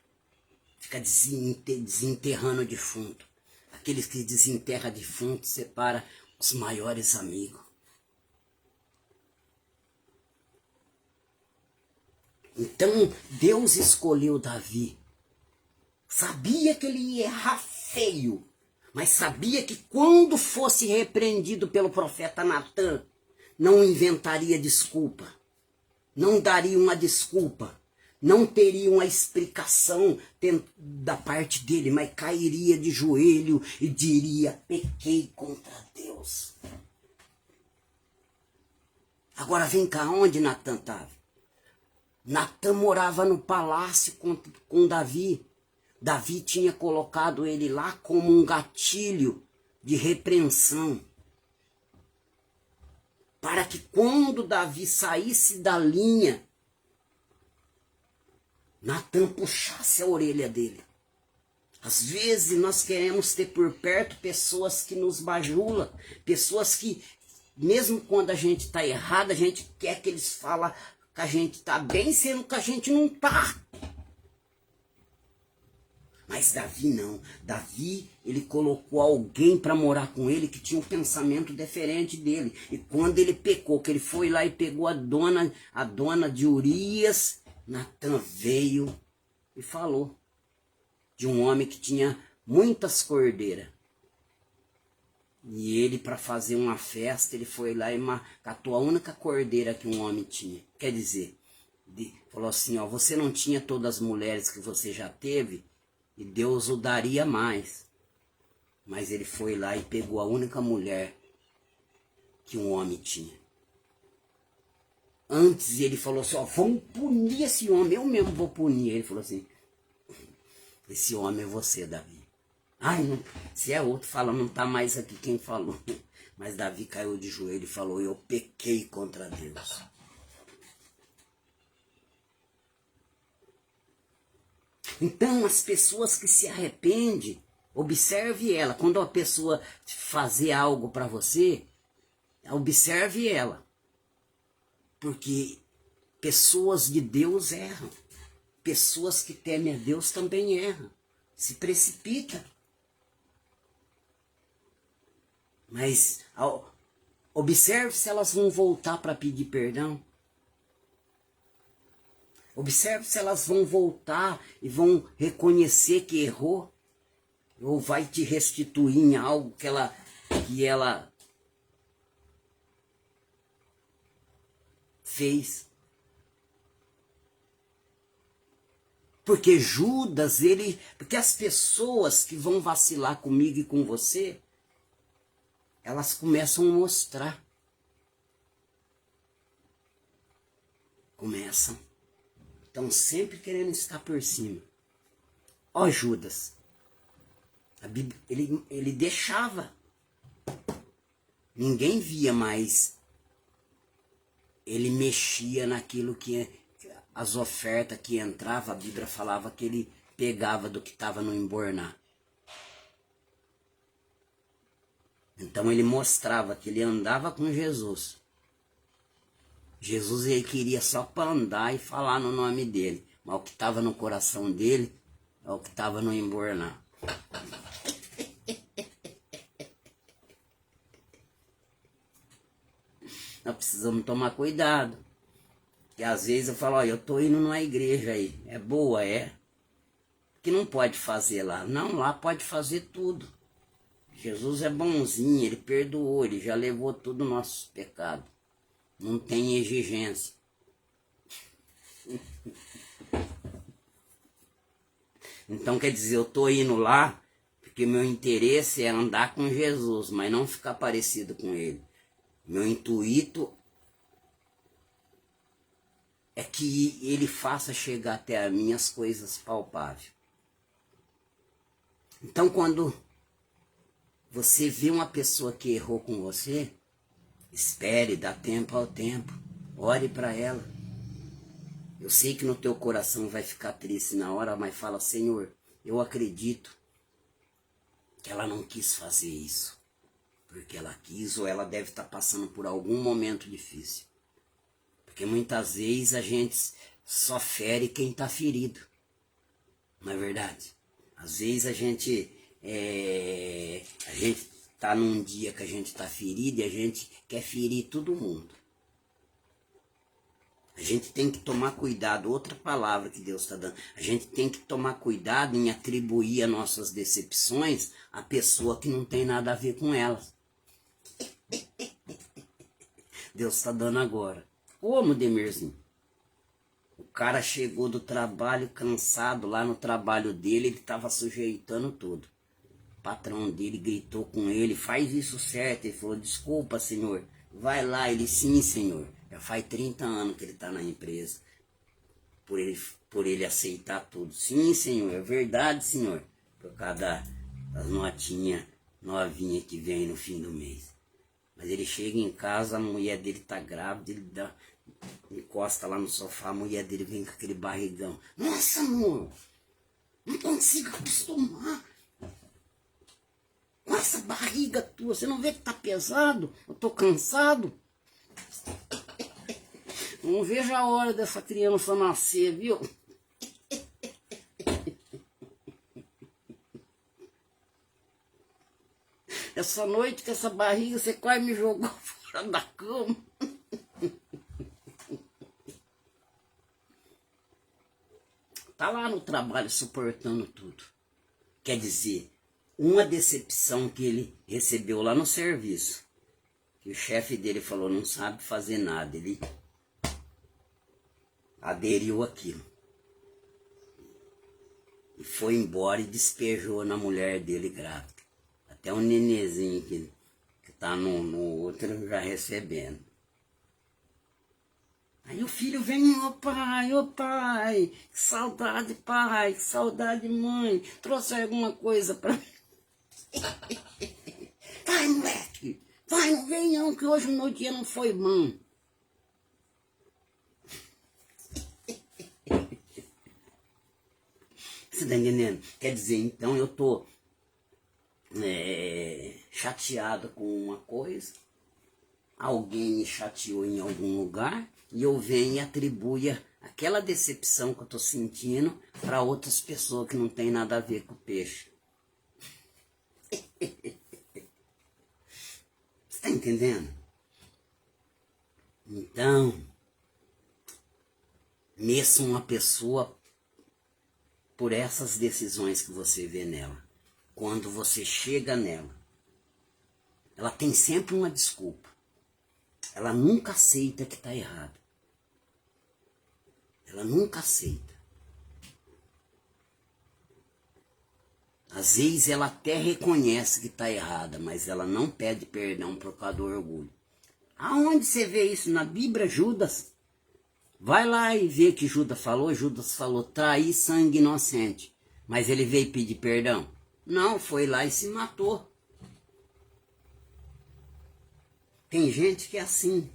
Fica desenterrando defunto. Aqueles que desenterram defunto separa os maiores amigos. Então Deus escolheu Davi. Sabia que ele ia errar feio, mas sabia que quando fosse repreendido pelo profeta Natan, não inventaria desculpa, não daria uma desculpa, não teria uma explicação da parte dele, mas cairia de joelho e diria, pequei contra Deus. Agora vem cá, onde Natan estava? Natan morava no palácio com Davi. Davi tinha colocado ele lá como um gatilho de repreensão, para que quando Davi saísse da linha, Natan puxasse a orelha dele. Às vezes nós queremos ter por perto pessoas que nos bajulam, pessoas que, mesmo quando a gente está errado, a gente quer que eles falem que a gente está bem, sendo que a gente não está. Mas Davi não. Davi, ele colocou alguém para morar com ele que tinha um pensamento diferente dele. E quando ele pecou, que ele foi lá e pegou a dona de Urias, Natan veio e falou de um homem que tinha muitas cordeiras. E ele, para fazer uma festa, ele foi lá e catou a única cordeira que um homem tinha. Quer dizer, falou assim, ó, você não tinha todas as mulheres que você já teve, e Deus o daria mais. Mas ele foi lá e pegou a única mulher que um homem tinha. Antes ele falou assim, ó, vamos punir esse homem, eu mesmo vou punir. Ele falou assim, esse homem é você, Davi. Ai, não, se é outro, fala, não está mais aqui quem falou. Mas Davi caiu de joelho e falou, eu pequei contra Deus. Então, as pessoas que se arrependem, observe ela. Quando a pessoa fazer algo para você, observe ela. Porque pessoas de Deus erram. Pessoas que temem a Deus também erram. Se precipita. Mas observe se elas vão voltar para pedir perdão. Observe se elas vão voltar e vão reconhecer que errou. Ou vai te restituir em algo que ela fez. Porque Judas, porque as pessoas que vão vacilar comigo e com você, elas começam a mostrar. Começam. Estão sempre querendo estar por cima. Ó Judas, a Bíblia, ele deixava. Ninguém via, mas ele mexia naquilo que as ofertas que entravam, a Bíblia falava que ele pegava do que estava no embornar. Então ele mostrava que ele andava com Jesus. Jesus, ele queria só para andar e falar no nome dele. Mas o que estava no coração dele é o que estava no embornar. Nós precisamos tomar cuidado. Porque às vezes eu falo, ó, eu estou indo numa igreja aí. É boa, é? Que não pode fazer lá. Não, lá pode fazer tudo. Jesus é bonzinho, ele perdoou, ele já levou tudo o nosso pecado. Não tem exigência. Então quer dizer, eu estou indo lá porque meu interesse é andar com Jesus, mas não ficar parecido com ele. Meu intuito é que ele faça chegar até a mim as coisas palpáveis. Então quando você vê uma pessoa que errou com você, espere, dá tempo ao tempo, ore para ela. Eu sei que no teu coração vai ficar triste na hora, mas fala, Senhor, eu acredito que ela não quis fazer isso, porque ela quis ou ela deve estar passando por algum momento difícil. Porque muitas vezes a gente só fere quem está ferido, não é verdade? Às vezes a gente está num dia que a gente está ferido e a gente quer ferir todo mundo. A gente tem que tomar cuidado, outra palavra que Deus está dando, a gente tem que tomar cuidado em atribuir as nossas decepções à pessoa que não tem nada a ver com elas. Deus está dando agora. Como, Demirzinho? O cara chegou do trabalho cansado, lá no trabalho dele, ele estava sujeitando tudo. O patrão dele gritou com ele, faz isso certo. Ele falou, desculpa, senhor. Vai lá. Ele, sim, senhor. Já faz 30 anos que ele está na empresa. Por ele aceitar tudo. Sim, senhor, é verdade, senhor. Por causa das notinhas novinhas que vem no fim do mês. Mas ele chega em casa, a mulher dele tá grávida, ele encosta lá no sofá, a mulher dele vem com aquele barrigão. Nossa, amor, não consigo acostumar com essa barriga tua. Você não vê que tá pesado? Eu tô cansado. Não vejo a hora dessa criança nascer, viu? Essa noite com essa barriga você quase me jogou fora da cama. Tá lá no trabalho suportando tudo. Quer dizer, uma decepção que ele recebeu lá no serviço. Que o chefe dele falou, não sabe fazer nada. Ele aderiu àquilo. E foi embora e despejou na mulher dele grávida. Até um nenenzinho que tá no outro já recebendo. Aí o filho vem, ô pai, que saudade pai, que saudade mãe, trouxe alguma coisa pra mim. Vai moleque, vai, não vem não, que hoje o meu dia não foi bom. Você tá entendendo? Quer dizer, então eu tô chateado com uma coisa, alguém me chateou em algum lugar e eu venho e atribuo aquela decepção que eu tô sentindo para outras pessoas que não tem nada a ver com o peixe. Você tá entendendo? Então, meça uma pessoa por essas decisões que você vê nela. Quando você chega nela, ela tem sempre uma desculpa. Ela nunca aceita que está errado. Ela nunca aceita. Às vezes ela até reconhece que está errada, mas ela não pede perdão por causa do orgulho. Aonde você vê isso? Na Bíblia, Judas. Vai lá e vê que Judas falou, trair sangue inocente. Mas ele veio pedir perdão? Não, foi lá e se matou. Tem gente que é assim.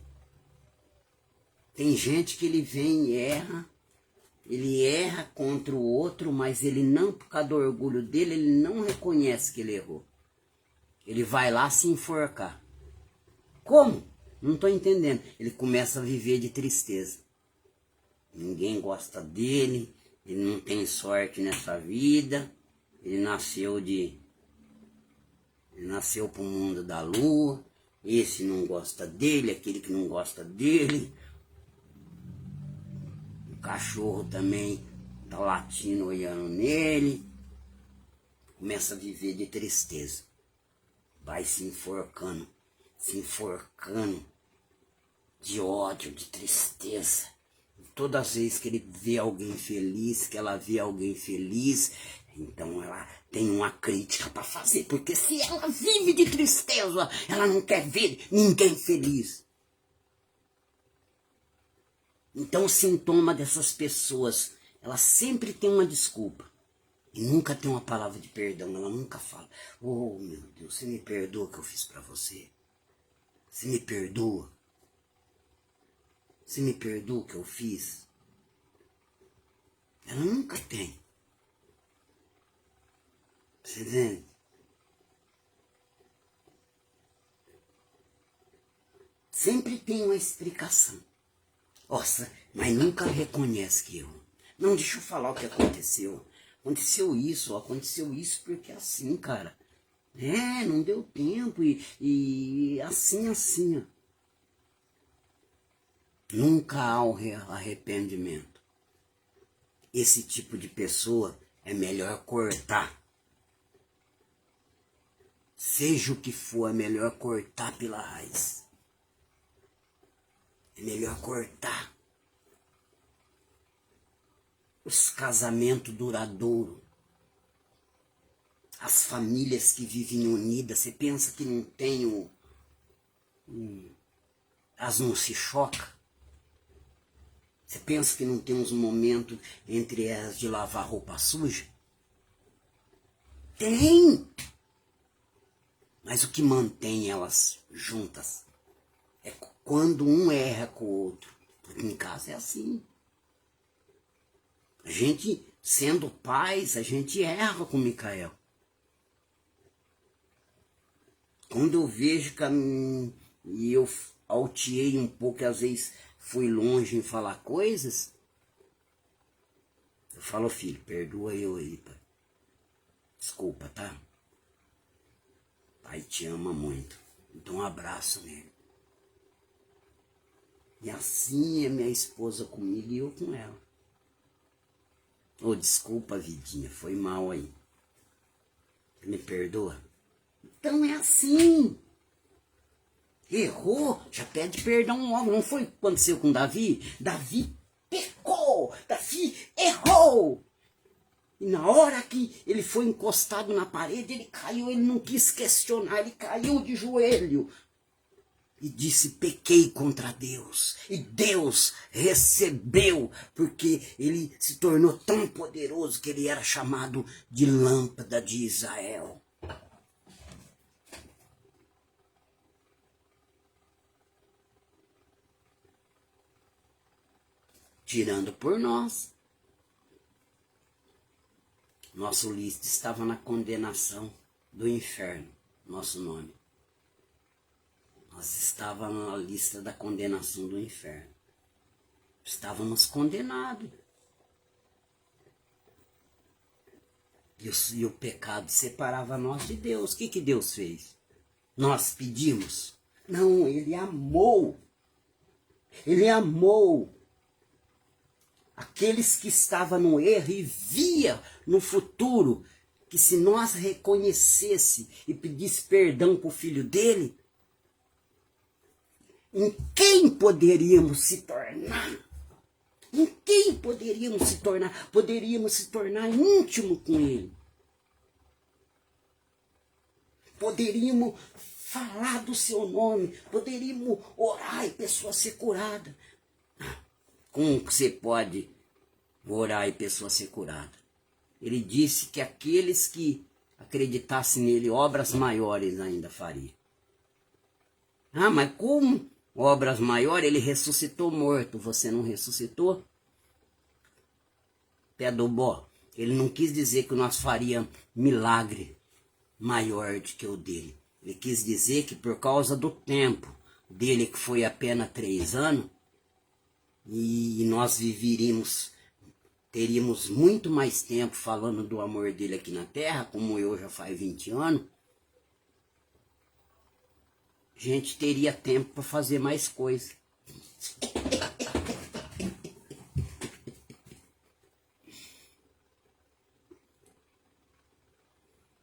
Tem gente que ele vem e erra. Ele erra contra o outro, mas ele não, por causa do orgulho dele, ele não reconhece que ele errou. Ele vai lá se enforcar. Como? Não estou entendendo. Ele começa a viver de tristeza. Ninguém gosta dele, ele não tem sorte nessa vida, ele nasceu pro mundo da lua, esse não gosta dele, aquele que não gosta dele. O cachorro também tá latindo, olhando nele. Começa a viver de tristeza. Vai se enforcando de ódio, de tristeza. Todas as vezes que ele vê alguém feliz, que ela vê alguém feliz, então ela tem uma crítica para fazer, porque se ela vive de tristeza, ela não quer ver ninguém feliz. Então o sintoma dessas pessoas, ela sempre tem uma desculpa e nunca tem uma palavra de perdão. Ela nunca fala, oh meu Deus, você me perdoa o que eu fiz para você? Você me perdoa? Você me perdoa o que eu fiz? Ela nunca tem. Você vê? Sempre tem uma explicação. Nossa, mas nunca reconhece que errou. Não, deixa eu falar o que aconteceu. Aconteceu isso porque é assim, cara. Não deu tempo e assim, ó. Nunca há o arrependimento. Esse tipo de pessoa é melhor cortar. Seja o que for, é melhor cortar pela raiz. É melhor cortar. Os casamentos duradouros. As famílias que vivem unidas. Você pensa que não tem elas não se chocam? Você pensa que não tem uns momentos entre elas de lavar roupa suja? Tem! Mas o que mantém elas juntas é quando um erra com o outro. Porque em casa é assim. A gente, sendo pais, a gente erra com o Micael. Quando eu vejo que e eu alteei um pouco, e às vezes fui longe em falar coisas, eu falo, filho, perdoa eu aí, pai. Desculpa, tá? Pai te ama muito. Então um abraço nele. E assim é minha esposa comigo e eu com ela. Ô, desculpa, vidinha, foi mal aí. Me perdoa? Então é assim. Errou, já pede perdão logo. Não foi o que aconteceu com Davi? Davi pecou, Davi errou. E na hora que ele foi encostado na parede, ele caiu, ele não quis questionar, ele caiu de joelho. E disse, pequei contra Deus. E Deus recebeu, porque ele se tornou tão poderoso que ele era chamado de lâmpada de Israel. Tirando por nós. Nosso lista estava na condenação do inferno, nosso nome. Nós estávamos na lista da condenação do inferno. Estávamos condenados. E o pecado separava nós de Deus. O que Deus fez? Nós pedimos? Não, ele amou. Ele amou aqueles que estavam no erro e via no futuro que se nós reconhecesse e pedisse perdão para o filho dele, em quem poderíamos se tornar? Em quem poderíamos se tornar? Poderíamos se tornar íntimo com ele. Poderíamos falar do seu nome. Poderíamos orar e a pessoa ser curada. Como você pode orar e a pessoa ser curada? Ele disse que aqueles que acreditassem nele, obras maiores ainda faria. Ah, mas como obras maiores? Ele ressuscitou morto, você não ressuscitou? Pé do bó. Ele não quis dizer que nós faríamos milagre maior do que o dele. Ele quis dizer que por causa do tempo dele, que foi apenas 3 anos, e nós teríamos muito mais tempo falando do amor dele aqui na terra, como eu já faz 20 anos, a gente teria tempo para fazer mais coisas.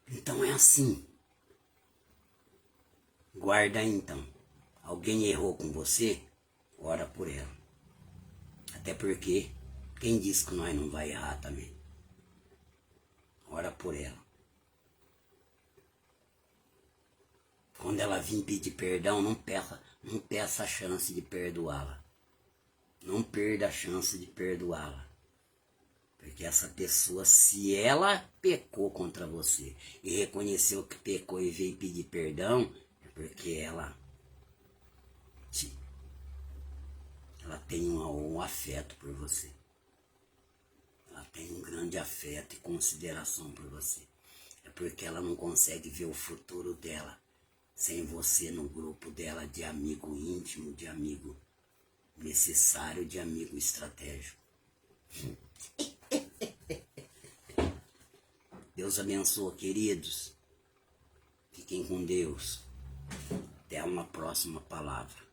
Então é assim. Guarda aí então. Alguém errou com você? Ora por ela. Até porque, quem disse que nós não vai errar também? Ora por ela. Quando ela vir pedir perdão, não peça a chance de perdoá-la. Não perda a chance de perdoá-la. Porque essa pessoa, se ela pecou contra você e reconheceu que pecou e veio pedir perdão, é porque ela tem um afeto por você. Ela tem um grande afeto e consideração por você. É porque ela não consegue ver o futuro dela sem você no grupo dela de amigo íntimo, de amigo necessário, de amigo estratégico. Deus abençoe, queridos. Fiquem com Deus. Até uma próxima palavra.